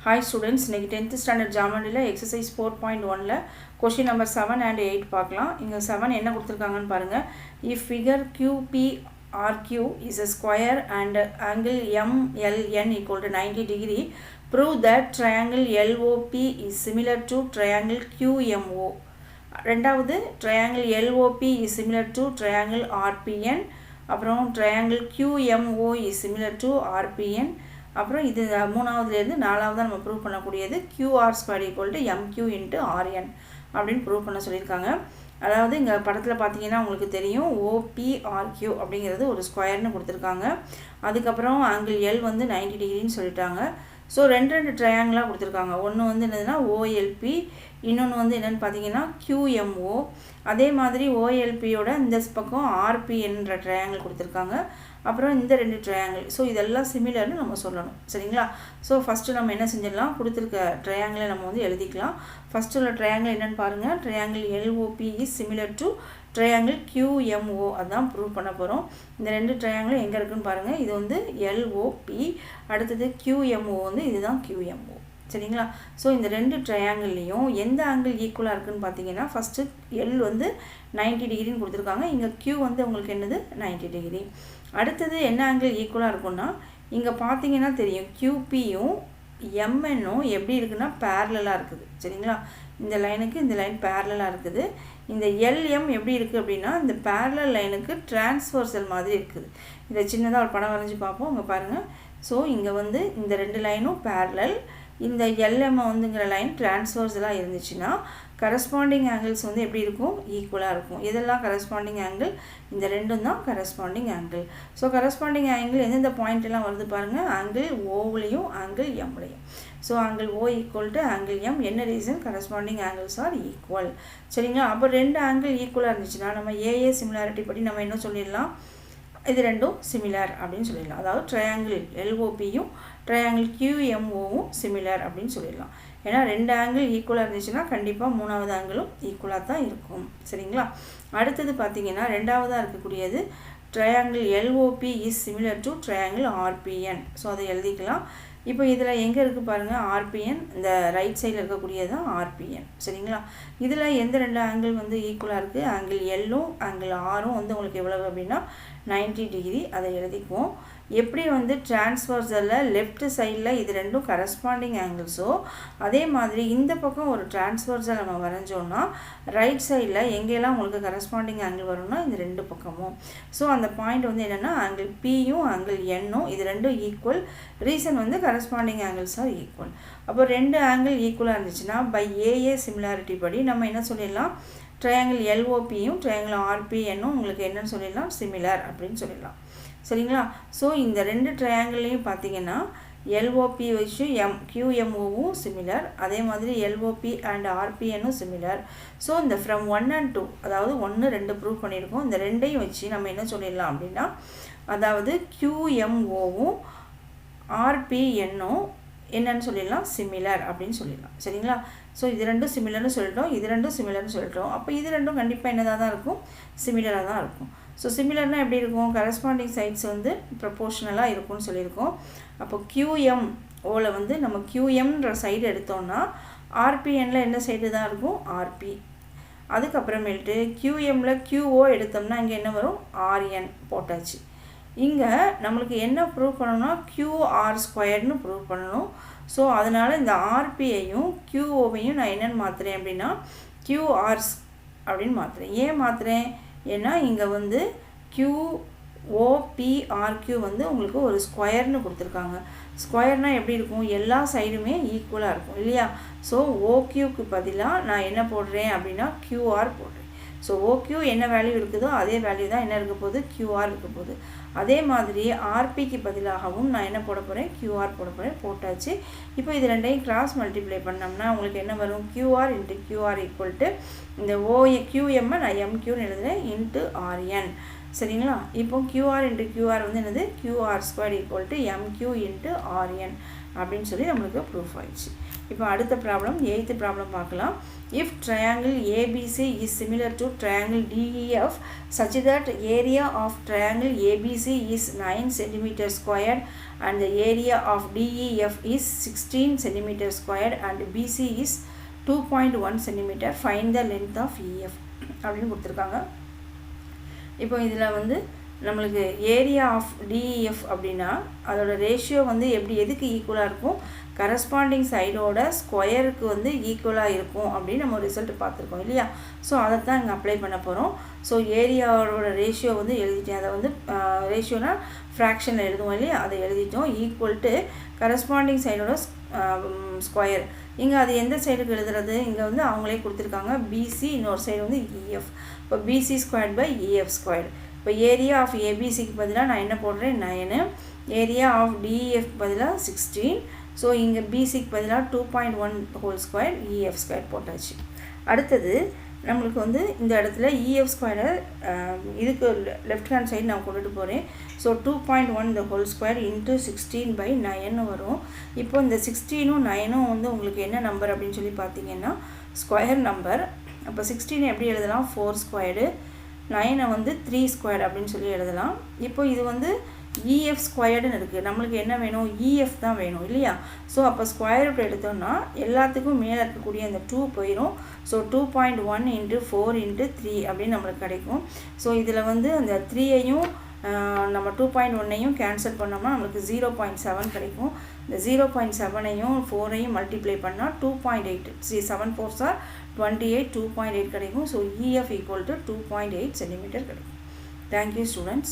Hi students, இன்னைக்கு 10th standard geometry exercise 4.1 question number 7 and 8 பார்க்கலாம். இங்க 7 என்ன கொடுத்திருக்காங்கன்னு பாருங்க. If figure QPRQ is a square and angle MLN equal to 90 degree, prove that triangle LOP is similar to triangle QMO. ரெண்டாவது triangle LOP is similar to triangle RPN. அப்புறம் triangle QMO is similar to RPN. அப்புறம் இது மூணாவதுலேருந்து நாலாவதாக நம்ம prove பண்ணக்கூடியது QR² = MQ × RN அப்படின்னு prove பண்ண சொல்லியிருக்காங்க. அதாவது இங்கே படத்தில் பார்த்தீங்கன்னா உங்களுக்கு தெரியும் OPRQ அப்படிங்கிறது ஒரு ஸ்கொயர்னு கொடுத்துருக்காங்க. அதுக்கப்புறம் ஆங்கிள் எல் வந்து 90 டிகிரின்னு சொல்லிட்டாங்க. ஸோ ரெண்டு ட்ரையாங்கிளாக கொடுத்துருக்காங்க. ஒன்று வந்து என்னதுன்னா OLP, இன்னொன்று வந்து என்னென்னு பார்த்தீங்கன்னா QMO. அதே மாதிரி OLPயோட இந்த பக்கம் RPன்ற ட்ரையாங்கிள் கொடுத்துருக்காங்க. அப்புறம் இந்த ரெண்டு ட்ரையாங்கிள். ஸோ இதெல்லாம் சிமிலர்னு நம்ம சொல்லணும், சரிங்களா? ஸோ ஃபஸ்ட்டு நம்ம என்ன செஞ்சிடலாம், கொடுத்துருக்க ட்ரையாங்கிளை நம்ம வந்து எழுதிக்கலாம். ஃபஸ்ட்டு உள்ள ட்ரையாங்கிள் என்னென்னு பாருங்கள். Triangle LOP is similar to triangle QMO. அதுதான் ப்ரூவ் பண்ண போகிறோம். இந்த ரெண்டு ட்ரையாங்கிளும் எங்கே இருக்குதுன்னு பாருங்கள். இது வந்து LOP, அடுத்தது QMO வந்து இதுதான் QMO, சரிங்களா? ஸோ இந்த ரெண்டு ட்ரையாங்கிள்லேயும் எந்த ஆங்கிள் ஈக்குவலாக இருக்குதுன்னு பார்த்தீங்கன்னா, ஃபஸ்ட்டு எல் வந்து 90 டிகிரின்னு கொடுத்துருக்காங்க. இங்கே Q வந்து உங்களுக்கு என்னது 90 டிகிரி. அடுத்தது என்ன ஆங்கிள் ஈக்குவலாக இருக்குன்னா, இங்கே பார்த்தீங்கன்னா தெரியும் QPயும் MNும் எப்படி இருக்குன்னா பேரலாக இருக்குது, சரிங்களா? இந்த லைனுக்கு இந்த லைன் பேரலாக இருக்குது. இந்த LM எப்படி இருக்குது அப்படின்னா இந்த பேரலல் லைனுக்கு டிரான்ஸ்வர்சல் மாதிரி இருக்குது. இதை சின்னதாக ஒரு படம் வரைஞ்சி பார்ப்போம். இங்கே பாருங்கள். ஸோ இங்கே வந்து இந்த ரெண்டு லைனும் பேரலல், இந்த LM வந்துங்கிற லைன் டிரான்ஸ்வர்சலாக இருந்துச்சுன்னா கரஸ்பாண்டிங் ஆங்கிள்ஸ் வந்து எப்படி இருக்கும், ஈக்குவலாக இருக்கும். இதெல்லாம் கரஸ்பாண்டிங் ஆங்கிள், இந்த ரெண்டும் தான் corresponding angle. So corresponding angle எந்தெந்த பாயிண்ட் எல்லாம் வருது பாருங்கள். ஆங்கிள் ஓவிலையும் ஆங்கிள் எம்லையும். So angle O = angle M. என்ன reason, corresponding angles are equal, சரிங்களா? அப்போ ரெண்டு ஆங்கிள் ஈக்குவலாக இருந்துச்சுன்னா நம்ம AA சிமிலாரிட்டி படி நம்ம என்ன சொல்லிடலாம், இது ரெண்டும் சிமிலர் அப்படின்னு சொல்லிடலாம். அதாவது ட்ரையாங்கிள் LOPயும் ட்ரையாங்கிள் QMOவும் சிமிலர் அப்படின்னு சொல்லிடலாம். ஏன்னா ரெண்டு ஆங்கிள் ஈக்குவலாக இருந்துச்சுன்னா கண்டிப்பாக மூணாவது ஆங்கிளும் ஈக்குவலாக தான் இருக்கும், சரிங்களா? அடுத்தது பார்த்தீங்கன்னா ரெண்டாவதாக இருக்கக்கூடியது triangle LOP is similar to triangle RPN. So அதை எழுதிக்கலாம். இப்போ இதில் எங்கே இருக்குது பாருங்கள், RPN இந்த ரைட் சைடில் இருக்கக்கூடியது தான் RPN, சரிங்களா? இதில் எந்த ரெண்டு ஆங்கிள் வந்து ஈக்குவலாக இருக்குது, ஆங்கிள் எல்லும் ஆங்கிள் ஆரும் வந்து உங்களுக்கு எவ்வளவு அப்படின்னா 90 டிகிரி. அதை எழுதிக்குவோம். எப்படி வந்து டிரான்ஸ்வர்சலில் லெஃப்ட் சைடில் இது ரெண்டும் கரஸ்பாண்டிங் ஆங்கிள்ஸோ அதே மாதிரி இந்த பக்கம் ஒரு டிரான்ஸ்வர்சல் நம்ம வரைஞ்சோன்னா ரைட் சைடில் எங்கெல்லாம் உங்களுக்கு கரஸ்பாண்டிங் ஆங்கிள் வரும்னா இந்த ரெண்டு பக்கமும். ஸோ அந்த பாயிண்ட் வந்து என்னென்னா ஆங்கிள் Pயும் ஆங்கிள் Nனும் இது ரெண்டும் ஈக்குவல். ரீசன் வந்து கரஸ்பாண்டிங் ஆங்கிள்ஸ் ஆர் ஈக்குவல். அப்போ ரெண்டு ஆங்கிள் ஈக்குவலாக இருந்துச்சுன்னா பை AA சிமிலாரிட்டி படி நம்ம என்ன சொல்லிடலாம், ட்ரையாங்கிள் LOPயும் ட்ரையாங்கிள் RPNும் உங்களுக்கு என்னன்னு சொல்லிடலாம், சிமிலர் அப்படின்னு சொல்லிடலாம், சரிங்களா? ஸோ இந்த ரெண்டு ட்ரையாங்கிளையும் பார்த்தீங்கன்னா LOP வச்சு QMOவும் சிமிலர், அதே மாதிரி LOP அண்ட் RPNும் சிமிலர். ஸோ இந்த ஃப்ரம் 1 and 2 அதாவது 1, 2 ப்ரூவ் பண்ணியிருக்கோம். இந்த ரெண்டையும் வச்சு நம்ம என்ன சொல்லிடலாம் அப்படின்னா, அதாவது QMOவும் RPNும் என்னன்னு சொல்லிடலாம், சிமிலர் அப்படின்னு சொல்லிடலாம், சரிங்களா? ஸோ இது ரெண்டும் சிமிலர்னு சொல்லிட்டோம், இது ரெண்டும் சிமிலர்னு சொல்லிட்டோம். அப்போ இது ரெண்டும் கண்டிப்பாக என்னதாக தான் இருக்கும், சிமிலராக தான் இருக்கும். ஸோ சிமிலர்னால் எப்படி இருக்கும், கரஸ்பாண்டிங் சைட்ஸ் வந்து ப்ரொபோர்ஷனலாக இருக்கும்னு சொல்லியிருக்கோம். அப்போ QMOவில் வந்து நம்ம QMன்ற சைடு எடுத்தோம்னா RPNல என்ன சைடு தான் இருக்கும், RP. அதுக்கப்புறமேல்ட்டு QMல QO எடுத்தோம்னா இங்கே என்ன வரும், RN போட்டாச்சு. இங்கே நம்மளுக்கு என்ன ப்ரூவ் பண்ணணும்னா QR² ப்ரூவ் பண்ணணும். ஸோ அதனால் இந்த RPயையும் QOவையும் நான் என்னென்னு மாற்றுறேன் அப்படின்னா QR அப்படின்னு மாற்றுறேன். ஏன் மாற்றுறேன், ஏன்னா இங்கே வந்து QOPRQ வந்து உங்களுக்கு ஒரு ஸ்கொயர்னு கொடுத்துருக்காங்க. ஸ்கொயர்னால் எப்படி இருக்கும், எல்லா சைடுமே ஈக்குவலாக இருக்கும் இல்லையா? ஸோ OQக்கு பதிலாக நான் என்ன போடுறேன் அப்படின்னா QR போடுறேன். ஸோ OQ என்ன வேல்யூ இருக்குதோ அதே வேல்யூ தான் என்ன இருக்க போகுது, QR இருக்க போகுது. அதே மாதிரி RPக்கு பதிலாகவும் நான் என்ன போட போகிறேன், QR போட போகிறேன். போட்டாச்சு. இப்போ இது ரெண்டையும் கிராஸ் மல்டிப்ளை பண்ணோம்னா உங்களுக்கு என்ன வரும், QR × QR = இந்த QM நான் MQன்னு எழுதுகிறேன் × RN, சரிங்களா? இப்போ QR × QR வந்து என்னது, QR² = MQ × RN அப்படின்னு சொல்லி நம்மளுக்கு ப்ரூஃப் ஆயிடுச்சு. இப்போ அடுத்த ப்ராப்ளம் 8th ப்ராப்ளம் பார்க்கலாம். If triangle ABC is similar to triangle DEF such that area of triangle ABC is 9 cm squared and the area of DEF is 16 cm squared and BC is 2.1 cm, find the length of EF அப்படின்னு கொடுத்துருக்காங்க. இப்போ இதில் வந்து நம்மளுக்கு area of DF அப்படின்னா அதோட ratio வந்து எதுக்கு ஈக்குவலாக இருக்கும், கரஸ்பாண்டிங் சைடோட ஸ்கொயருக்கு வந்து ஈக்குவலாக இருக்கும் அப்படின்னு நம்ம ரிசல்ட் பார்த்துருக்கோம் இல்லையா. ஸோ அதை தான் இங்கே அப்ளை பண்ண போகிறோம். ஸோ ஏரியாவோட ரேஷியோ வந்து எழுதிட்டேன். அதை வந்து ரேஷியோனா ஃப்ராக்ஷனில் எழுதுவோம் இல்லையா, அதை எழுதிட்டோம். ஈக்குவல் டு கரஸ்பாண்டிங் சைடோட ஸ்கொயர். இங்கே அது எந்த சைடுக்கு எழுதுறது, இங்கே வந்து அவங்களே கொடுத்துருக்காங்க பிசி, இன்னொரு சைடு வந்து இஎஃப். இப்போ BC squared by EF squared. இப்போ ஏரியா ஆஃப் ஏபிசிக்கு பதிலாக நான் என்ன போடுறேன் 9, ஏரியா ஆஃப் டிஎஃப் பதிலாக 16. ஸோ இங்கே பிசிக்கு பதிலாக 2.1 ஹோல் ஸ்கொயர் இஎஃப் ஸ்கொயர் போட்டாச்சு. அடுத்தது நம்மளுக்கு வந்து இந்த இடத்துல இஎஃப் ஸ்கொயரை இதுக்கு லெஃப்ட் ஹேண்ட் சைடு நான் கொண்டுட்டு போகிறேன். ஸோ 2.1 இந்த ஹோல் ஸ்கொயர் இன்ட்டு 16/9 வரும். இப்போ இந்த 16ம் 9ம் வந்து உங்களுக்கு என்ன நம்பர் அப்படின்னு சொல்லி பார்த்தீங்கன்னா ஸ்கொயர் நம்பர். அப்போ 16 எப்படி எழுதலாம், 4 ஸ்கொயர்டு, 9 வந்து 3 ஸ்கொயர்டு அப்படின்னு சொல்லி எழுதலாம். இப்போ இது வந்து இஎஃப் ஸ்கொயர்டுன்னு இருக்குது. நம்மளுக்கு என்ன வேணும், இஎஃப் தான் வேணும் இல்லையா. ஸோ அப்போ ஸ்கொயர் ரூட் எடுத்தோம்னா எல்லாத்துக்கும் மேலே இருக்கக்கூடிய அந்த 2 போயிடும். ஸோ 2.1 × 4 × 3 அப்படின்னு நம்மளுக்கு கிடைக்கும். ஸோ இதில் வந்து அந்த 3ஐயும் நம்ம 2.1ஐயும் கேன்சல் பண்ணோம்னா நம்மளுக்கு 0.7 கிடைக்கும். இந்த 0.7ஐயும் 4ஐயும் மல்டிப்ளை பண்ணால் 2.8, 7 4s are 28, 2.8 கிடைக்கும். ஸோ EF = 2.8 cm கிடைக்கும். Thank you students.